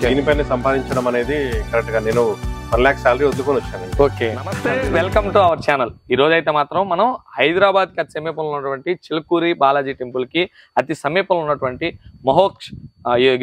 దీనిపైన సంపాదించడం అనేది కరెక్ట్ గా నేను 1 lakh శాలరీ వదులుకొని వచ్చాను. ఓకే, నమస్తే, వెల్కమ్ టు అవర్ ఛానల్. ఈ రోజు అయితే మాత్రం మనం హైదరాబాద్ కి అతి సమీపంలో ఉన్నటువంటి చిలుకూరి బాలాజీ టెంపుల్ కి అతి సమీపంలో ఉన్నటువంటి మహోక్ష్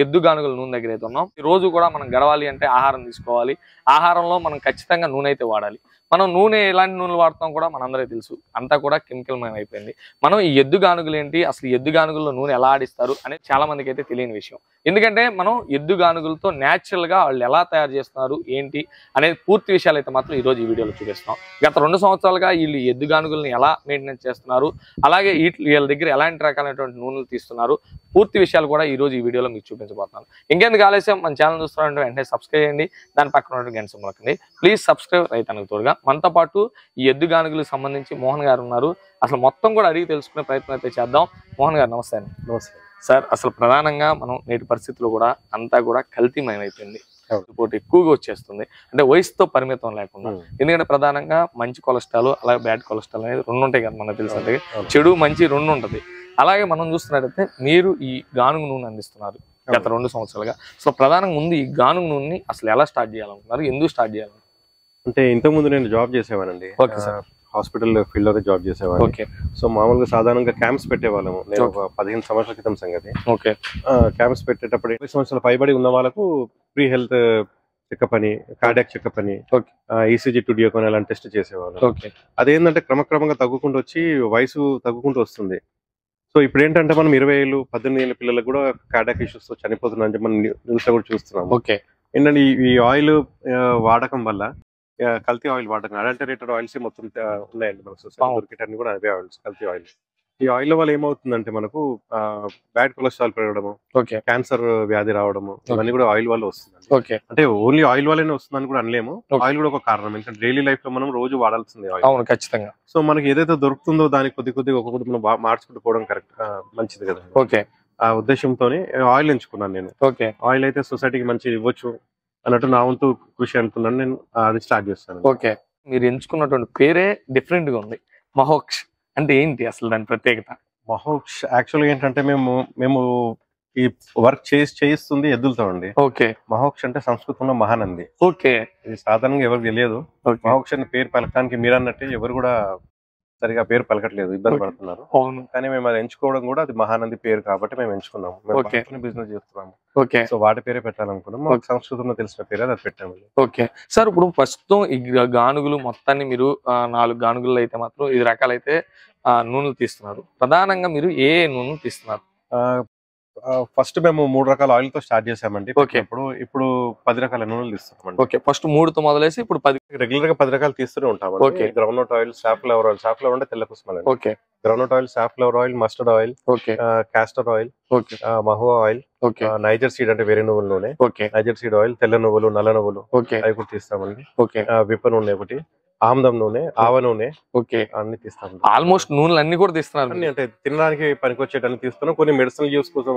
ఎద్దు గానుగల నూనె దగ్గర అయితే ఉన్నాం. ఈ రోజు కూడా మనం గడవాలి అంటే ఆహారం తీసుకోవాలి. ఆహారంలో మనం ఖచ్చితంగా నూనె అయితే వాడాలి. మనం నూనె ఎలాంటి నూనెలు వాడతాం కూడా మనందరికీ తెలుసు, అంతా కూడా కెమికల్ మయం అయిపోయింది. మనం ఈ ఎద్దు గానుగలు ఏంటి, అసలు ఎద్దు గానుగల్లో నూనె ఎలా ఆడిస్తారు అనేది చాలా మందికి అయితే తెలియని విషయం. ఎందుకంటే మనం ఎద్దు గానుగలతో న్యాచురల్ గా వాళ్ళు ఎలా తయారు చేస్తున్నారు ఏంటి అనేది పూర్తి విషయాలు అయితే మాత్రం ఈ రోజు ఈ వీడియోలో చూపిస్తాం. గత 2 సంవత్సరాలుగా వీళ్ళు ఎద్దు గానుగల్ని ఎలా మెయింటెనెన్స్ చేస్తున్నారు, అలాగే వీళ్ళ దగ్గర ఎలాంటి రకాలైనటువంటి నూనెలు తీస్తున్నారు, పూర్తి విషయాలు కూడా ఈ రోజు ఈ వీడియోలో మీకు చూపించబోతున్నాను. ఇంకెందుకు ఆలస్యం, మన ఛానల్ చూస్తున్నారంటే వెంటనే సబ్స్క్రైబ్ చేయండి, దాని పక్కన ఉన్న గంట సింబల్ నొక్కండి. ప్లీజ్ సబ్స్క్రైబ్ రైతన్నకు తోడుగా. మనతో పాటు ఈ ఎద్దు గానుగలకు సంబంధించి మోహన్ గారు ఉన్నారు. అసలు మొత్తం కూడా అడిగి తెలుసుకునే ప్రయత్నం అయితే చేద్దాం. మోహన్ గారు నమస్తే అండి. నమస్తే సార్. అసలు ప్రధానంగా మనం నేటి పరిస్థితుల్లో కూడా అంతా కూడా కల్తీమయం అయిపోయింది. రిపోర్ట్ ఎక్కువగా వచ్చేస్తుంది, అంటే వయసుతో పరిమితం లేకుండా. ఎందుకంటే ప్రధానంగా మంచి కొలెస్ట్రాల్ అలాగే బ్యాడ్ కొలెస్ట్రాల్ అనేది 2 ఉంటాయి కదా మనకు తెలిసినట్టు. చెడు మంచి 2 ఉంటది. అలాగే మనం చూస్తున్నట్టయితే మీరు ఈ గానుగ నూనె అందిస్తున్నారు గత 2 సంవత్సరాలుగా. సో ప్రధానంగా ముందు ఈ గానుగ నూనెని అసలు ఎలా స్టార్ట్ చేయాలనుకున్నారు, ఎందుకు స్టార్ట్ చేయాలనుకున్నారు? అంటే ఇంతకు ముందు నేను జాబ్ చేసేవానండి, హాస్పిటల్ ఫీల్డ్ లో జాబ్ చేసేవాడిని. సో మామూలుగా సాధారణంగా క్యాంప్స్ పెట్టేవాళ్ళము. నేను ఒక 15 సంవత్సరాల క్రితం సంగతి. క్యాంప్స్ పెట్టేటప్పుడు 20 సంవత్సరాల పైబడి ఉన్న వాళ్ళకు ప్రీ హెల్త్ చెకప్ అని, కార్డియాక్ చెకప్ అని, ఈసీజీ టు డియోకోన్ అలాంటి టెస్ట్ చేసేవాళ్ళు. అదేంటంటే క్రమక్రమంగా తగ్గుకుంటూ వచ్చి వయసు తగ్గుకుంటూ వస్తుంది. సో ఇప్పుడు ఏంటంటే మనం 20 ఏళ్ళు 18 ఏళ్ళ పిల్లలకు కూడా కార్డియాక్ ఇష్యూస్ తో చనిపోతున్నాం మనం న్యూస్ లో కూడా చూస్తున్నాం. ఏంటంటే ఈ ఆయిల్ వాడకం వల్ల, కల్తీ ఆయిల్ వాడకం, అడల్టరేటెడ్ ఆయిల్స్ మొత్తం ఉన్నాయండి మన సొసైటీ దొరికేటన్ని కూడా అవే ఆయిల్స్, కల్తీ ఆయిల్. ఈ ఆయిల్ వల్ల ఏమవుతుందంటే మనకు బ్యాడ్ కొలెస్ట్రాల్ పెరగడము, క్యాన్సర్ వ్యాధి రావడము, ఇవన్నీ కూడా ఆయిల్ వల్ల వస్తుంది. అంటే ఓన్లీ ఆయిల్ వల్లనే వస్తుందని కూడా అనలేము, ఆయిల్ కూడా ఒక కారణం. ఎందుకంటే డైలీ లైఫ్ లో మనం రోజు వాడాల్సింది ఆయిల్ ఖచ్చితంగా. సో మనకి ఏదైతే దొరుకుతుందో దానికి కొద్ది ఒక్కొక్కటి మనం మార్చుకుంటూ పోవడం కరెక్ట్ మంచిది కదా. ఆ ఉద్దేశంతోనే ఆయిల్ ఎంచుకున్నాను నేను. ఆయిల్ అయితే సొసైటీకి మంచిది ఇవ్వచ్చు అన్నట్టు నా వంతు కృషి అనుకున్నాను. నేను అది స్టార్ట్ చేస్తాను. మీరు ఎంచుకున్నటువంటి పేరే డిఫరెంట్ గా ఉంది, మహోక్ష్ అంటే ఏంటి అసలు దాని ప్రత్యేకత? మహోక్ష్ యాక్చువల్గా ఏంటంటే మేము ఈ వర్క్ చేయిస్తుంది ఎద్దులతో అండి. మహోక్ష్ అంటే సంస్కృతంలో మహానంది. ఇది సాధారణంగా ఎవరికి తెలియదు. మహోక్ష్ అని పేరు పలకడానికి మీరు అన్నట్టే ఎవరు కూడా సరిగా పేరు పలకట్లేదు, ఇబ్బంది పడుతున్నారు. కానీ మేము అది ఎంచుకోవడం కూడా అది మహానంది పేరు కాబట్టి మేము ఎంచుకున్నాము. మేము బిజినెస్ చేస్తున్నాము, సో వాటి పేరే పెట్టాలనుకున్నాం. మాకు సంస్కృతంలో తెలిసిన పేరు అది పెట్టాము. సార్ ఇప్పుడు ప్రస్తుతం ఈ గానుగులు మొత్తాన్ని మీరు 4 గానుగులు అయితే మాత్రం 5 రకాలైతే నూనెలు తీస్తున్నారు. ప్రధానంగా మీరు ఏ నూనెలు తీస్తున్నారు? ఫస్ట్ మేము 3 రకాల ఆయిల్ తో స్టార్ట్ చేసామండి. ఇప్పుడు 10 రకాల నూనెలు తీస్తున్నాం. ఫస్ట్ 3తో మొదలేసి ఇప్పుడు 10 రెగ్యులర్ గా 10 రకాలు తీస్తూనే ఉంటాం. Groundnut oil, safflower oil, safflower అంటే తెల్ల కుసుమలు, groundnut oil, safflower oil, mustard oil, castor oil, mahua oil, niger seed అంటే వేరే నువ్వుల నూనె, నైజర్ సీడ్ ఆయిల్, తెల్ల నువ్వులు, నల్ల నువ్వులు అవి కూడా తీస్తామండి. విప్ప నూనె ఒకటి, ఆముదం నూనె, ఆవ నూనె, అన్ని తీస్తాం. ఆల్మోస్ట్ నూనెలు అన్ని కూడా తీస్తున్నారు. అంటే తినడానికి పనికొచ్చేటన్ని తీస్తున్నాం. కొన్ని మెడిసినల్ యూస్ కోసం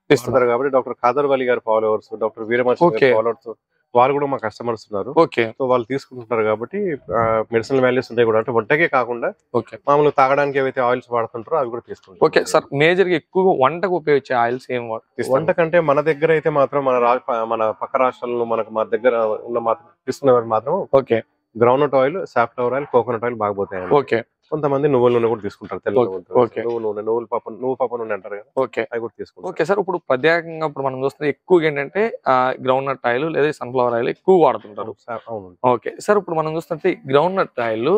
తీస్తున్నారు కాబట్టి డాక్టర్ ఖాదర్ వలి గారు ఫాలోవర్స్, డాక్టర్ వీరమర్శి ఫాలోవర్స్, వాళ్ళు కూడా మా కస్టమర్స్ ఉన్నారు. సో వాళ్ళు తీసుకుంటున్నారు కాబట్టి మెడిసినల్ వాల్యూస్ ఉంటాయి కూడా. అంటే వంటకే కాకుండా మామూలుగా తాగడానికి ఏవైతే ఆయిల్స్ వాడుతుంటారో అవి కూడా తీసుకుంటారు. సార్ మేజర్ గా ఎక్కువ వంటకు ఉపయోగించే ఆయిల్స్ ఏం? వంట కంటే మన దగ్గర అయితే మాత్రం మన పక్క రాష్ట్రాల్లో మనకు మా దగ్గర ఉన్న మాత్రం తీసుకునే మాత్రం groundnut oil, safflower oil, coconut oil బాగా పోతాయి. కొంతమంది నువ్వుల నూనె కూడా తీసుకుంటారు. తెల్ల నువ్వుల పప్పు నూనె అంటారు కదా, అవి కూడా తీసుకుంటారు. సార్ ఇప్పుడు ప్రత్యేకంగా ఇప్పుడు మనం చూస్తే ఎక్కువగా ఏంటంటే గ్రౌండ్నట్ ఆయిల్ లేదా సన్ఫ్లవర్ ఆయిల్ ఎక్కువ వాడుతుంటారు. సార్ ఇప్పుడు మనం చూస్తుంటే గ్రౌండ్నట్ ఆయిల్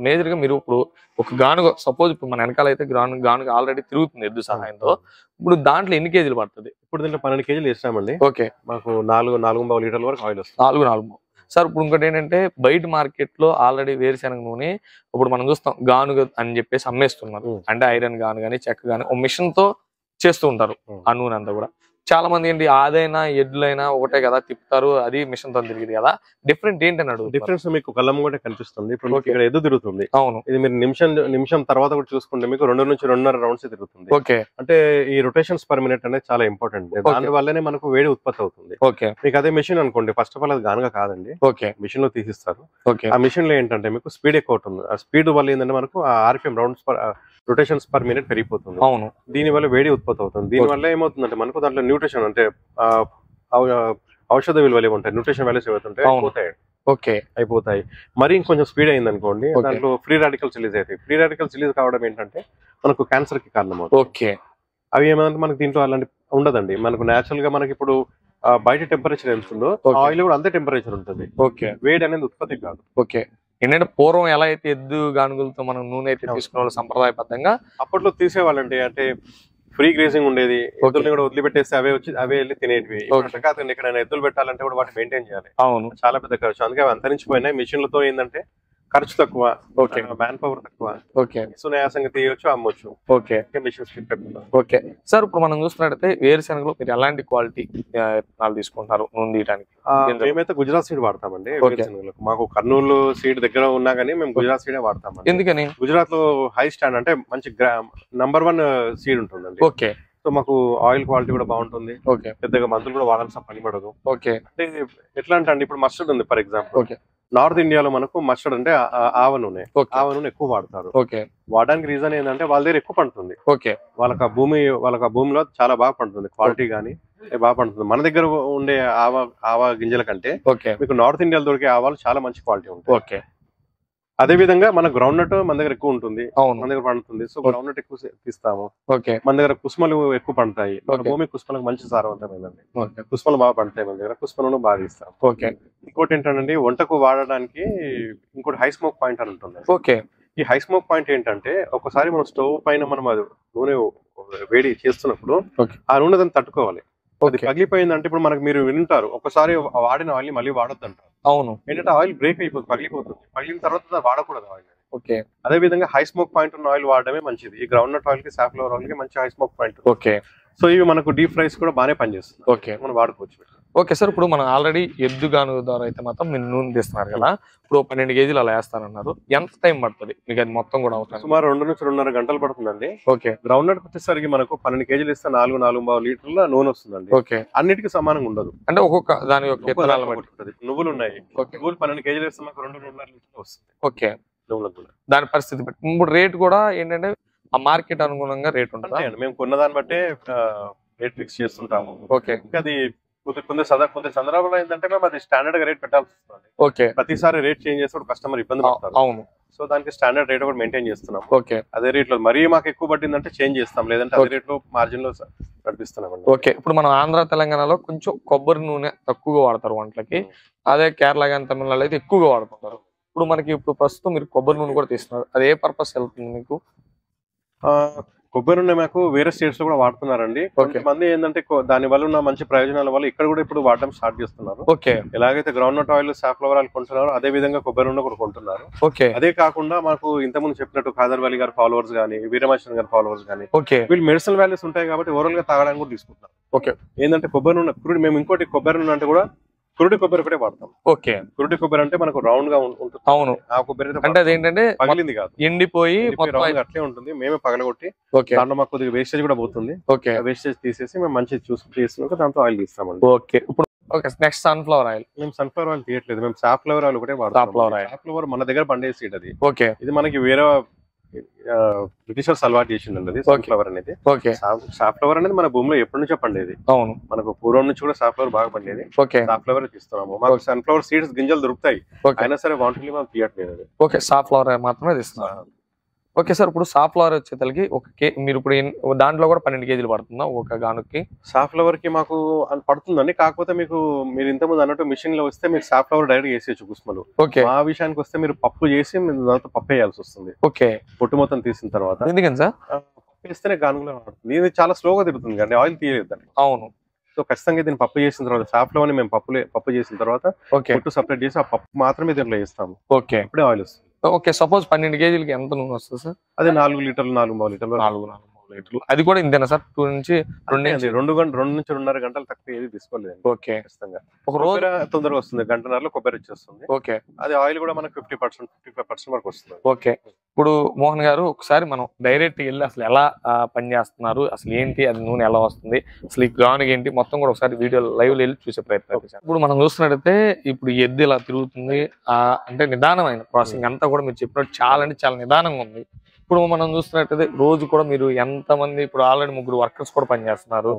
మేజర్ గా మీరు ఇప్పుడు ఒక గానుగ సపోజ్ ఇప్పుడు మన వెనకాల అయితే గానుగ ఆల్రెడీ తిరుగుతుంది ఎద్దు సహాయంతో, ఇప్పుడు దాంట్లో ఎన్ని కేజీలు పడుతుంది? ఇప్పుడు దీంట్లో 12 కేజీలు వేస్తామండి. మాకు 4.5 లీటర్ల వరకు ఆయిల్ వస్తుంది. 4 సార్ ఇప్పుడు ఇంకోటి ఏంటంటే బయట మార్కెట్ లో ఆల్రెడీ వేరుశెనగ నూనె ఇప్పుడు మనం చూస్తాం గానుగ అని చెప్పేసి అమ్మేస్తున్నారు. అంటే ఐరన్ గాను కానీ చెక్క గాని ఒక మిషన్ తో చేస్తూ ఉంటారు ఆ నూనె అంతా కూడా. చాలా మంది ఏంటి ఆదైనా ఎడ్లైనా ఒకటే కదా తిప్పుతారు, అది మిషన్ తో తిరిగింది కదా, డిఫరెంట్ ఏంటని అడుగు. డిఫరెన్స్ మీకు కళ్ళం కూడా కనిపిస్తుంది. ఇప్పుడు ఇక్కడ ఎద్దు తిరుగుతుంది. అవును, ఇది మీరు నిమిషం తర్వాత కూడా చూసుకుంటే మీకు 2 నుంచి 2.5 రౌండ్స్ తిరుగుతుంది. అంటే ఈ రొటేషన్స్ పర్ మినిట్ అనేది చాలా ఇంపార్టెంట్. దాని వల్లనే మనకు వేడి ఉత్పత్తి అవుతుంది. మీకు అదే మెషిన్ అనుకోండి, ఫస్ట్ ఆఫ్ ఆల్ అది గానుగ కాదండి, మిషన్ లో తీసిస్తారు. ఆ మిషన్ లో ఏంటంటే మీకు స్పీడ్ ఎక్కువ అవుతుంది. ఆ స్పీడ్ వల్ల ఏంటంటే మనకు RPM rounds rotations per minute పెరిగిపోతుంది. అవును, దీని వల్ల వేడి ఉత్పత్తి అవుతుంది. దీని వల్ల ఏమవుతుందంటే మనకు దాంట్లో న్యూట్రిషన్ అంటే ఔషధ విలువలు ఉంటాయి, న్యూట్రిషన్ వాల్యూస్ ఏవైతే ఉంటాయి అయిపోతాయి. ఓకే, అయిపోతాయి. మరి ఇంకొంచెం స్పీడ్ అయింది అనుకోండి, దాంట్లో ఫ్రీ రాడికల్స్ రిలీజ్ అవుతాయి. ఫ్రీ రాడికల్స్ రిలీజ్ కావడం ఏంటంటే మనకు క్యాన్సర్ కి కారణం అవుతుంది. ఓకే, అవి ఏమంటే మనకి దీంట్లో అలాంటి ఉండదండి. మనకు నేచురల్ గా మనకి ఇప్పుడు బయట టెంపరేచర్ ఎంత ఉందో ఆయిల్ కూడా అంతే టెంపరేచర్ ఉంటుంది. ఓకే, వేడి అనేది ఉత్పత్తి కాదు. ఓకే. ఏంటంటే పూర్వం ఎలా అయితే ఎద్దు గానుగులతో మనం నూనె అయితే తీసుకునే వాళ్ళు సంప్రదాయబద్ధంగా అప్పట్లో తీసేవాళ్ళండి. అంటే ఫ్రీ గ్రేజింగ్ ఉండేది, ఎద్దుల్ని కూడా వదిలిపెట్టేస్తే అవే వచ్చి అవే వెళ్ళి తినేటివి. కాదండి, ఇక్కడ ఎద్దులు పెట్టాలంటే కూడా వాటిని మెయింటైన్ చేయాలి. అవును, చాలా పెద్ద ఖర్చు. అందుకే అవి అంతరించిపోయినాయి. మిషన్లతో ఏంటంటే ఖర్చు తక్కువ, మ్యాన్ పవర్ తక్కువ, సునాయాసంగా తీయొచ్చు, అమ్మొచ్చు. Okay, okay sir. ఇప్పుడు మనం చూస్తున్నట్టయితే వేరుశెనగలు మీరు ఎలాంటి క్వాలిటీ తీసుకుంటారు నూనె తీయడానికి? మేమైతే గుజరాత్ సీడ్ వాడతామండి వేరుశెనగలకు. మాకు కర్నూలు సీడ్ దగ్గర ఉన్నా కానీ మేము గుజరాత్ సీడే వాడతామండి. ఎందుకని? గుజరాత్ లో హై స్టాండ్ అంటే మంచి #1 సీడ్ ఉంటుందండి. ఓకే, సో మాకు ఆయిల్ క్వాలిటీ కూడా బాగుంటుంది. ఓకే, పెద్దగా మందులు కూడా వాడాల్సిన పని పడదు. ఓకే. అంటే ఎట్లా అంటే ఇప్పుడు మస్టర్డ్ ఉంది ఫర్ ఎగ్జాంపుల్. ఓకే, నార్త్ ఇండియాలో మనకు మస్టర్డ్ అంటే ఆవ నూనె ఎక్కువ వాడతారు. ఓకే, వాడడానికి రీజన్ ఏంటంటే వాళ్ళ దగ్గర ఎక్కువ పండుతుంది. ఓకే, వాళ్ళకి ఆ భూమిలో చాలా బాగా పండుతుంది, క్వాలిటీ గానీ బాగా పండుతుంది. మన దగ్గర ఉండే ఆవ గింజల కంటే మీకు నార్త్ ఇండియాలో దొరికే ఆవాలు చాలా మంచి క్వాలిటీ ఉంటాయి. ఓకే, అదే విధంగా మన గ్రౌండ్ నట్ మన దగ్గర ఎక్కువ ఉంటుంది, మన దగ్గర పండుతుంది. సో గ్రౌండ్ నట్ ఎక్కువ తీస్తాము. మన దగ్గర కుసుమలు ఎక్కువ పండుతాయి. భూమి కుసుమలకు మంచి సారవంతమైందండి. కుసుమలు బాగా పండుతాయి మన దగ్గర, కుసుమలను బాగా ఇస్తాం. ఓకే. ఇంకోటి ఏంటంటే వంటకు వాడడానికి ఇంకోటి హై స్మోక్ పాయింట్ అని ఉంటుంది. ఓకే, ఈ హై స్మోక్ పాయింట్ ఏంటంటే ఒకసారి మనం స్టవ్ పైన మనం నూనె వేడి చేస్తున్నప్పుడు ఆ నూనె దాన్ని తట్టుకోవాలి. అది పగిలిపోయిందంటే ఇప్పుడు మనకు మీరు వింటారు, ఒకసారి వాడిన ఆయిల్ మళ్ళీ వాడొద్దు అంటారు. అవును, ఏంటంటే ఆయిల్ బ్రేక్ అయిపోతుంది, పగిలిపోతుంది. పగిలిన తర్వాత వాడకూడదు ఆయిల్. ఓకే, అదే విధంగా హై స్మోక్ పాయింట్ ఉన్న ఆయిల్ వాడడమే మంచిది. ఈ గ్రౌండ్ నట్ ఆయిల్ కి, సాఫ్లవర్ ఆయిల్ కి మంచి high smoke point. Okay. So ఇవి మనకు డీప్ ఫ్రైస్ కూడా బాగానే పనిచేస్తుంది. ఓకే, మనం వాడుకోవచ్చు. Okay sir. ఇప్పుడు మనం ఆల్రెడీ ఎద్దు గానుగ ద్వారా అయితే మాత్రం మీరు నూనె తీస్తున్నారు కదా, ఇప్పుడు 12 కేజీలు అలా వేస్తానన్నారు. ఎంత టైం పడుతుంది మీకు అది మొత్తం కూడా అవుతుంది? సుమారు 2 నుంచి 2.5 గంటలు పడుతుందండి. ఓకే, గ్రౌండ్ నట్ వచ్చేసరికి మనకు 12 కేజీలు ఇస్తే 4.5 లీటర్ల నూనె వస్తుందండి. ఓకే, అన్నిటికీ సమానంగా ఉండదు. అంటే ఒక్కొక్క దాని యొక్క నువ్వులు ఉన్నాయి, నువ్వులు 12 కేజీలు ఇస్తే మాకు 2.5 లీటర్లు వస్తుంది. ఓకే, దాని పరిస్థితి బట్టి ఇప్పుడు రేట్ కూడా ఏంటంటే ఆ మార్కెట్ అనుగుణంగా రేట్ ఉంటుంది. మేము కొన్న దాన్ని బట్టే రేట్ ఫిక్స్ చేస్తుంటాము. ఓకే, అది కొన్ని సందర్భంలో ఏంటంటే మేము అది స్టాండర్డ్ గా రేట్ పెట్టాల్సి వస్తుంది. ఓకే, ప్రతిసారి రేట్ చేంజ్ చేస్తే కస్టమర్ ఇబ్బంది పడతారు. అవును, సో దానికి స్టాండర్డ్ రేట్ కూడా మెయింటైన్ చేస్తున్నాం. ఓకే, అదే రేట్ లో మరీ మాకు ఎక్కువ పట్టిందంటే చేంజ్ చేస్తాం, లేదంటే అదే రేట్ లో మార్జిన్ లో నడిపిస్తున్నాం. ఓకే. ఇప్పుడు మనం ఆంధ్ర తెలంగాణలో కొంచెం కొబ్బరి నూనె తక్కువగా వాడతారు వంటలకి, అదే కేరళ కానీ తమిళనాడు అయితే ఎక్కువగా వాడుతుంటారు. ఇప్పుడు మనకి ప్రస్తుతం మీరు కొబ్బరి నూనె కూడా తీస్తున్నారు, అది ఏ పర్పస్ వెళ్తుంది మీకు? కొబ్బరి నూనె మాకు వేరే స్టేట్స్ లో కూడా వాడుతున్నారండి. కొంతమంది ఏంటంటే దాని వల్ల ఉన్న మంచి ప్రయోజనాల వల్ల ఇక్కడ కూడా ఇప్పుడు వాడడం స్టార్ట్ చేస్తున్నారు. ఓకే, ఎలాగైతే groundnut oil, safflower oil కొంటున్నారు, అదే విధంగా కొబ్బరి నూనె కూడా కొంటున్నారు. ఓకే, అదే కాకుండా మాకు ఇంతకుముందు చెప్పినట్టు ఖాదర్ వలి గారి ఫాలోవర్స్ కానీ, వీరమచంద్ర గారి ఫాలోవర్స్ కానీ, వీళ్ళు మెడిసినల్ వాల్యూస్ ఉంటాయి కాబట్టి ఓవరాల్ గా తాగడానికి కూడా తీసుకుంటారు. ఓకే, ఏంటంటే కొబ్బరి నూనె మేము ఇంకోటి కొబ్బరి నూనె అంటే కూడా కురుడి కొబ్బరి ఒకటే వాడతాం. ఓకే, కురుడి కొబ్బరి అంటే మనకు రౌండ్ గా ఉంటుంది. అవును, ఆ కొబ్బరి అంటే అదేంటంటే పగిలింది కాదు, ఎండిపోయి అట్లే ఉంటుంది. మేమే పగలగొట్టి దాంట్లో మాకు కొద్దిగా వేస్టేజ్ కూడా పోతుంది. ఓకే, వేస్టేజ్ తీసేసి మేము మంచిగా చూసి తీసుకున్నాక దాంతో ఆయిల్ తీస్తామండి. ఓకే, ఇప్పుడు ఓకే, నెక్స్ట్ సన్ఫ్లవర్ ఆయిల్. మేము సన్ఫ్లవర్ ఆయిల్ తీయట్లేదు, మేము సాఫ్లవర్ ఆయిల్ ఒకటే వాడతాం. సాఫ్లవర్ మన దగ్గర పండే సీడ్ అది. ఓకే, ఇది మనకి వేరే బ్రిటిషర్స్ అలవాటు చేసిందండి అది సన్ఫ్లవర్ అనేది. సాఫ్లవర్ అనేది మన భూమిలో ఎప్పటి నుంచో పండేది. అవును, మనకు పూర్వం నుంచి కూడా సాఫ్లవర్ బాగా పండేది. సాఫ్లవర్ తీస్తున్నాము. మాకు సన్ఫ్లవర్ సీడ్స్ గింజలు దొరుకుతాయి, అయినా సరే వాంటలీ మనం తీయట్లేదు. ఓకే, సాఫ్లవర్ మాత్రమే తీస్తున్నారు. ఓకే సార్, ఇప్పుడు సాఫ్లవర్ వచ్చేతలకి మీరు ఇప్పుడు దాంట్లో కూడా 12 కేజీలు పడుతుందా ఒక గానుకి? సాఫ్లవర్ కి మాకు పడుతుందండి, కాకపోతే మీరు ఇంతకుముందు అన్నట్టు మిషన్ లో వస్తే మీరు సాఫ్లవర్ డైరెక్ట్ వేసేయచ్చు కుసుమలు. ఓకే, ఆ విషయానికి వస్తే మీరు పప్పు చేసి దాంతో పప్పు వేయాల్సి వస్తుంది. ఓకే, పొట్టు మొత్తం తీసిన తర్వాత. ఎందుకని సార్? పప్పు వేస్తేనే గానుగులో పడుతుంది. ఇది చాలా స్లోగా తిరుగుతుంది కానీ ఆయిల్ తీయలేదండి. అవును, సో ఖచ్చితంగా దీన్ని పప్పు చేసిన తర్వాత సాఫ్లవర్ ని మేము పప్పు చేసిన తర్వాత పొట్టు సపరేట్ చేసి ఆ పప్పు మాత్రమే దీంట్లో వేస్తాము. ఓకే, ఇప్పుడే ఆయిల్ వస్తుంది. ఓకే, సపోజ్ 12 కేజీలకి ఎంత నూనె వస్తుంది సార్? అదే 4 లీటర్లు, 4.5 లీటర్లు. 4.5 లీటర్లు. అది కూడా ఇంతేనా సార్? 2 నుంచి 2 నుంచి 2.5 గంటలు తక్కువ ఏది తీసుకోలేదు. ఓకే, ఖచ్చితంగా ఒక రోజు తొందరగా వస్తుంది, గంటన్నరలో కొబ్బరి వచ్చేస్తుంది. ఓకే, అది ఆయిల్ కూడా మనకు 50%, 55% వరకు వస్తుంది. ఓకే, ఇప్పుడు మోహన్ గారు ఒకసారి మనం డైరెక్ట్ వెళ్ళి అసలు ఎలా పని చేస్తున్నారు, అసలు ఏంటి, అది నూనె ఎలా వస్తుంది, అసలు ఈ గానుగ ఏంటి మొత్తం కూడా ఒకసారి వీడియో లైవ్ లో వెళ్ళి చూసే ప్రయత్నం చేశాను. ఇప్పుడు మనం చూస్తున్నట్టయితే ఇప్పుడు ఎద్దు ఇలా తిరుగుతుంది, అంటే నిదానమైన ప్రాసెసింగ్ అంతా కూడా మీరు చెప్పినట్టు చాలా అంటే చాలా నిదానంగా ఉంది. ఇప్పుడు మనం చూస్తున్నట్టయితే రోజు కూడా మీరు ఎంతమంది, ఇప్పుడు ఆల్రెడీ 3 వర్కర్స్ కూడా పనిచేస్తున్నారు,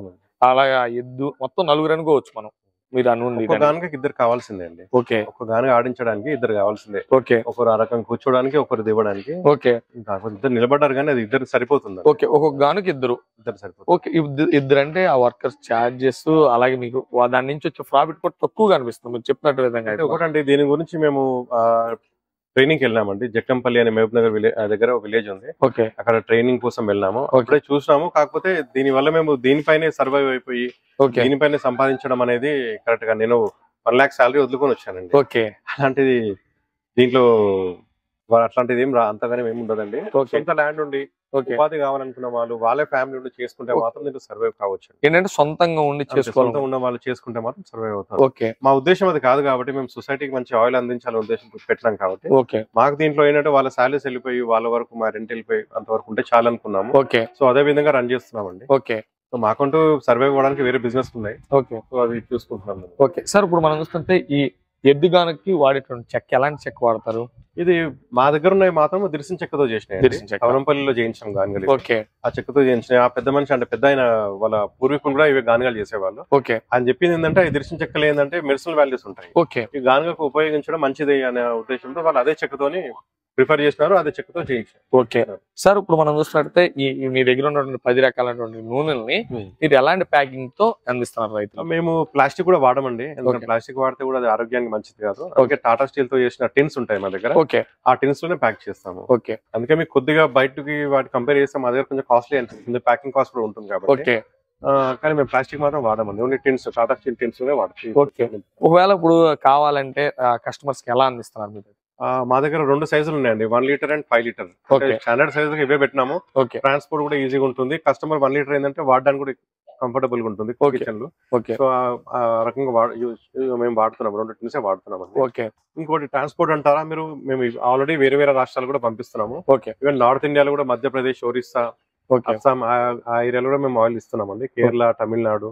అలాగా ఎద్దు మొత్తం 4 అనుకోవచ్చు మనం. మీరు అను గానుగకి ఇద్దరు కావాల్సిందే అండి. ఓకే. ఒక గానుగ ఆడించడానికి ఇద్దరు కావాల్సిందే. ఓకే. ఒకరు ఆ రకం కూర్చోడానికి, ఒకరు దివ్వడానికి. ఓకే. కాకపోతే ఇద్దరు నిలబడ్డారు కానీ అది ఇద్దరు సరిపోతుంది. ఓకే. ఒక్కొక్క గానుకి ఇద్దరు సరిపోతుంది. ఓకే. ఇద్దరు అంటే ఆ వర్కర్స్ చార్జెస్ అలాగే మీకు దాని నుంచి వచ్చే ప్రాఫిట్ కూడా తక్కువగా అనిపిస్తుంది మీరు చెప్పినట్టు విధంగా. ఒకటండి దీని గురించి మేము ట్రైనింగ్ వెళ్ళామండి. జక్కంపల్లి అనే మహబూబ్ నగర్ దగ్గర ఒక విలేజ్ ఉంది. ఓకే. అక్కడ ట్రైనింగ్ కోసం వెళ్ళాము. అప్పుడే చూసినాము. కాకపోతే దీని వల్ల మేము దీనిపైనే సర్వైవ్ అయిపోయి దీనిపైనే సంపాదించడం అనేది కరెక్ట్ గా నేను 1 lakh శాలరీ వదులుకొని వచ్చానండి. ఓకే. అలాంటిది దీంట్లో అట్లాంటిది ఏం అంతగానే ఏమి ఉండదండి. సొంత ల్యాండ్ ఉండి ఉపాధి కావాలనుకున్న వాళ్ళు వాళ్ళే ఫ్యామిలీ ఉండి చేసుకుంటే మాత్రం దీంట్లో సర్వైవ్ కావచ్చు. ఏంటంటే సొంతంగా ఉండి చేసుకోవాలి ఉన్న వాళ్ళు చేసుకుంటే మాత్రం సర్వైవ్ అవుతారు. ఓకే. మా ఉద్దేశం అది కాదు కాబట్టి మేము సొసైటీకి మంచి ఆయిల్ అందించాలనే ఉద్దేశం పెట్టినాం కాబట్టి ఓకే. మాకు దీంట్లో ఏంటంటే వాళ్ళ శాలరీస్ వెళ్ళిపోయి వాళ్ళ వరకు మా రెంట్ వెళ్ళిపోయి అంతవరకు ఉంటే చాలా అనుకున్నాము. ఓకే. సో అదే విధంగా రన్ చేస్తున్నామండి. ఓకే. సో మాకంటూ సర్వైవ్ అవ్వడానికి వేరే బిజినెస్ ఉన్నాయి. ఓకే. సో అవి చూసుకుంటున్నాం. ఓకే సార్, ఇప్పుడు మనం చూస్తుంటే ఈ ఎద్దు గానుకి వాడేటువంటి చెక్క ఎలాంటి చెక్క వాడతారు? ఇది మా దగ్గర ఉన్నాయి మాత్రం దిరిసిన చెక్కతో చేసినాయి. కవరంపల్లిలో చేయించాం గానుగలు. ఓకే. ఆ చెక్కతో చేయించినాయి. ఆ పెద్ద మనిషి అంటే పెద్ద ఆయన వాళ్ళ పూర్వీకులు కూడా ఇవి గానుగలు చేసేవాళ్ళు. ఓకే. అని చెప్పింది ఏంటంటే ఈ దిరిసిన చెక్కలు ఏంటంటే మెడిసినల్ వాల్యూస్ ఉంటాయి. ఓకే. ఈ గానుగకు ఉపయోగించడం మంచిది అనే ఉద్దేశంతో వాళ్ళు అదే చెక్కతోని ప్రిఫర్ చేసినారు, అదే చెక్కతో చేయించారు. ఓకే సార్, ఇప్పుడు మనం చూసినట్లయితే ఈ మీ దగ్గర ఉన్నటువంటి 10 రకాలైనటువంటి నూనెల్ని మీరు ఎలాంటి ప్యాకింగ్ తో అందిస్తున్నారు రైతులు? మేము ప్లాస్టిక్ కూడా వాడమండి. ఎందుకంటే ప్లాస్టిక్ వాడితే కూడా అది ఆరోగ్యానికి మంచిది కాదు. ఓకే. టాటా స్టీల్ తో చేసిన టిన్స్ ఉంటాయి మా దగ్గర. ఓకే. ఆ టిన్స్ లోనే ప్యాక్ చేస్తాము. ఓకే. అందుకే మీకు కొద్దిగా బయటకి వాటి కంపేర్ చేస్తే మా దగ్గర కొంచెం కాస్ట్లీ అనిపిస్తుంది. ప్యాకింగ్ కాస్ట్ కూడా ఉంటుంది కాబట్టి. ఓకే. కానీ మేము ప్లాస్టిక్ మాత్రం వాడమండి. Only tins, Tata steel tins లోనే వాడతాం. ఓకే. ఒకవేళ ఇప్పుడు కావాలంటే కస్టమర్స్ కి ఎలా అందిస్తున్నారు మీరు? మా దగ్గర 2 సైజులు ఉన్నాయండి, 1 litre and 5 litre. Standard size ఇవే పెట్టినాము. ట్రాన్స్పోర్ట్ కూడా ఈజీగా ఉంటుంది. కస్టమర్ 1 లీటర్ ఏంటంటే వాడడానికి కూడా కంఫర్టబుల్ గా ఉంటుంది కిచెన్ లో. సో ఆ రకంగా మేము వాడుతున్నాం, 2 టిన్సే వాడుతున్నాం. ఓకే. ఇంకోటి ట్రాన్స్పోర్ట్ అంటారా మీరు, మేము ఆల్రెడీ వేరే వేరే రాష్ట్రాలు కూడా పంపిస్తున్నాము. ఓకే. ఈవెన్ నార్త్ ఇండియాలో కూడా మధ్యప్రదేశ్, ఒరిస్సా, అస్సాం ఆ ఏరియాలో కూడా మేము ఆయిల్ ఇస్తున్నామండి. కేరళ, తమిళనాడు,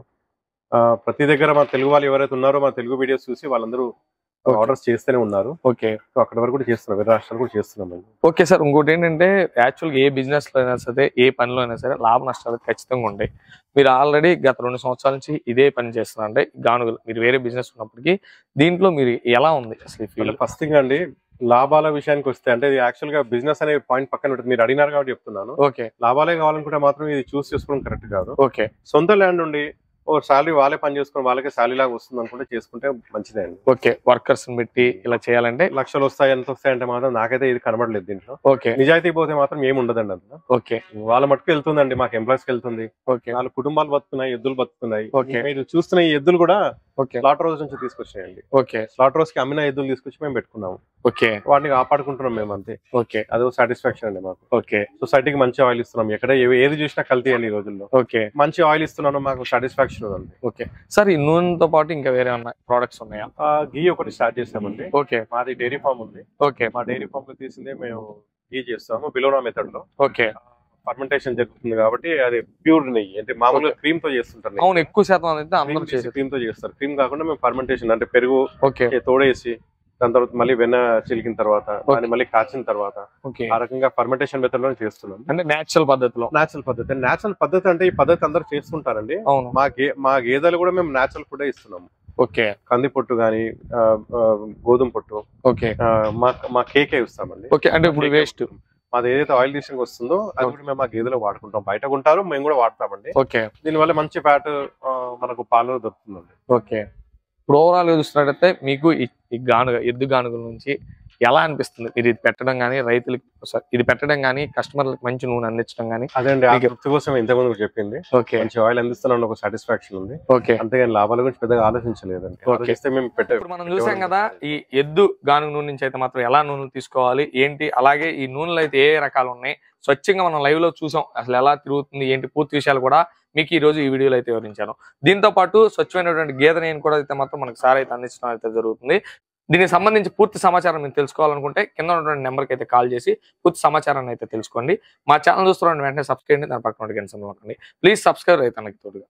ప్రతి దగ్గర మా తెలుగు వాళ్ళు ఎవరైతే ఉన్నారో మా తెలుగు వీడియోస్ చూసి వాళ్ళందరూ ఆర్డర్స్ చేస్తూనే ఉన్నారు. ఓకే. సో అక్కడ వరకు కూడా చేస్తున్నాం, వేరే రాష్ట్రాలు కూడా చేస్తున్నాం. ఓకే సార్, ఇంకోటి ఏంటంటే యాక్చువల్గా ఏ బిజినెస్ లో అయినా సరే, ఏ పనిలో అయినా సరే లాభ నష్టాలు ఖచ్చితంగా ఉంటాయి. మీరు ఆల్రెడీ గత 2 సంవత్సరాల నుంచి ఇదే పని చేస్తున్నారు అంటే గానుగలు, మీరు వేరే బిజినెస్ ఉన్నప్పటికీ దీంట్లో మీరు ఎలా ఉంది అసలు? ఫస్ట్ థింగ్ అండి, లాభాల విషయానికి వస్తే అంటే ఇది యాక్చువల్ గా బిజినెస్ అనే పాయింట్ పక్కన ఉంటుంది. మీరు అడిగినారు కాబట్టి చెప్తున్నాను. ఓకే. లాభాలే కావాలనుకుంటే మాత్రం ఇది చూస్ చేసుకోవడం కరెక్ట్ కాదు. ఓకే. సొంత ల్యాండ్ ఉండి ఓ శాలరీ వాళ్ళే పని చేసుకుని వాళ్ళకే శాలరీ లాగా వస్తుంది అనుకుంటే చేసుకుంటే మంచిదే అండి. ఓకే. వర్కర్స్ పెట్టి ఇలా చేయాలంటే లక్షలు వస్తాయి, ఎంత వస్తాయంటే మాత్రం నాకైతే ఇది కనబడలేదు దీంట్లో. ఓకే. నిజాయితీ పోతే మాత్రం ఏమి ఉండదండి అందులో. ఓకే. వాళ్ళ మట్టుకు వెళ్తుందండి, మాకు ఎంప్లాయీస్ కి వెళ్తుంది. ఓకే. వాళ్ళ కుటుంబాలు బతుకున్నాయి, ఎద్దులు బతుకున్నాయి. ఓకే. మీరు చూస్తున్న ఈ ఎద్దులు కూడా ఓకే స్లాటర్ రోజు నుంచి తీసుకొచ్చినాయండి. ఓకే. స్లాటర్ రోజు కి అమ్మిన ఎద్దులు తీసుకొచ్చి మేము పెట్టుకున్నాము. ఓకే. వాటిని కాపాడుకుంటున్నాం మేము, అంతే. ఓకే. అదో సాటిస్ఫాక్షన్ అండి మాకు. ఓకే. సొసైటీకి మంచి ఆయిల్ ఇస్తున్నాం. ఎక్కడ ఏది చూసినా కల్తీ అండి ఈ రోజుల్లో. ఓకే. మంచి ఆయిల్ ఇస్తున్నాను, మాకు సాటిస్ఫాక్షన్ ఉంది. ఓకే సార్, ఈ నూనెతో పాటు ఇంకా వేరే ప్రొడక్ట్స్ ఉన్నాయా? గీ ఒకటి స్టార్ట్ చేస్తామండి. ఓకే. మాది డైరీ ఫామ్ ఉంది. ఓకే. మా డైరీ ఫామ్ లో తీసిందే మేము గీ చేస్తాము, బిలోనా మెథడ్ లో. ఓకే. ఫర్మెంటేషన్ జరుగుతుంది కాబట్టి అది ప్యూర్ నెయ్యి, అంటే మామూలుగా క్రీమ్ తో చేస్తుంటారు. అవును, ఎక్కువ శాతం అయితే అందరూ చేసి క్రీమ్ తో చేస్తారు. క్రీమ్ కాకుండా మేము ఫర్మెంటేషన్ అంటే పెరుగు ఓకే తోడేసి దాని తర్వాత మళ్ళీ వెన్న చిలికిన తర్వాత దాన్ని మళ్ళీ కాచిన తర్వాత ఆ రకంగా ఫర్మెంటేషన్ మెథడ్ లో చేస్తున్నాం. అంటే నేచురల్ పద్ధతిలో. నేచురల్ పద్ధతి అంటే ఈ పద్ధతి అందరూ చేస్తుంటారండి. అవును. మా గేదెలు కూడా మేము నేచురల్ ఫుడ్ ఇస్తున్నాము. ఓకే. కంది పొట్టు గానీ, గోధుమ పొట్టు. ఓకే. మా కేకే ఇస్తామండి. ఓకే. అంటే ఇప్పుడు వేస్ట్ మాది ఏదైతే ఆయిల్ డిషింగ్ వస్తుందో అది కూడా మేము మా గేదెలో వాడుకుంటాం. బయట కొంటారు, మేము కూడా వాడతామండి. ఓకే. దీనివల్ల మంచి ఫ్యాట్ మనకు పాలలో దొరుకుతుందండి. ఓకే. ఇప్పుడు ఓవరాల్ గా చూస్తున్నట్టయితే మీకు ఈ గానుగ, ఎద్దు గానుగల నుంచి ఎలా అనిపిస్తుంది? మీరు ఇది పెట్టడం కానీ, రైతులకు ఇది పెట్టడం కానీ, కస్టమర్లకు మంచి నూనె అందించడం కానీ? అదండి, ఆ తృప్తి కోసం ఇంతకుముందు చెప్పింది. ఓకే. మంచి ఆయిల్ అందిస్తున్నాను, ఒక సాటిస్ఫాక్షన్ ఉంది. ఓకే. అంతేగాని లాభాల గురించి పెద్దగా ఆలోచించలేదండి. ఇప్పుడు మనం చూసాం కదా, ఈ ఎద్దు గానుగ నూనె నుంచి అయితే మాత్రం ఎలా నూనెలు తీసుకోవాలి ఏంటి, అలాగే ఈ నూనెలు అయితే ఏ రకాలు ఉన్నాయి, స్వచ్ఛంగా మనం లైవ్ లో చూసాం అసలు ఎలా తిరుగుతుంది ఏంటి, పూర్తి విషయాలు కూడా మీకు ఈ రోజు ఈ వీడియోలో అయితే వివరించాను. దీంతో పాటు స్వచ్ఛమైనటువంటి గేదె నెయ్యిని కూడా అయితే మాత్రం మనకు సార్ అయితే అందించడం అయితే జరుగుతుంది. దీనికి సంబంధించి పూర్తి సమాచారం మీరు తెలుసుకోవాలనుకుంటే కింద ఉన్నటువంటి నెంబర్కి అయితే కాల్ చేసి పూర్తి సమాచారాన్ని అయితే తెలుసుకోండి. మా ఛానల్ చూస్తున్న వెంటనే సబ్స్క్రైబ్ చేయండి, దాని పక్కన గంట సింబల్ నొక్కండి. ప్లీజ్ సబ్స్క్రైబ్ అయితే తోడుగా.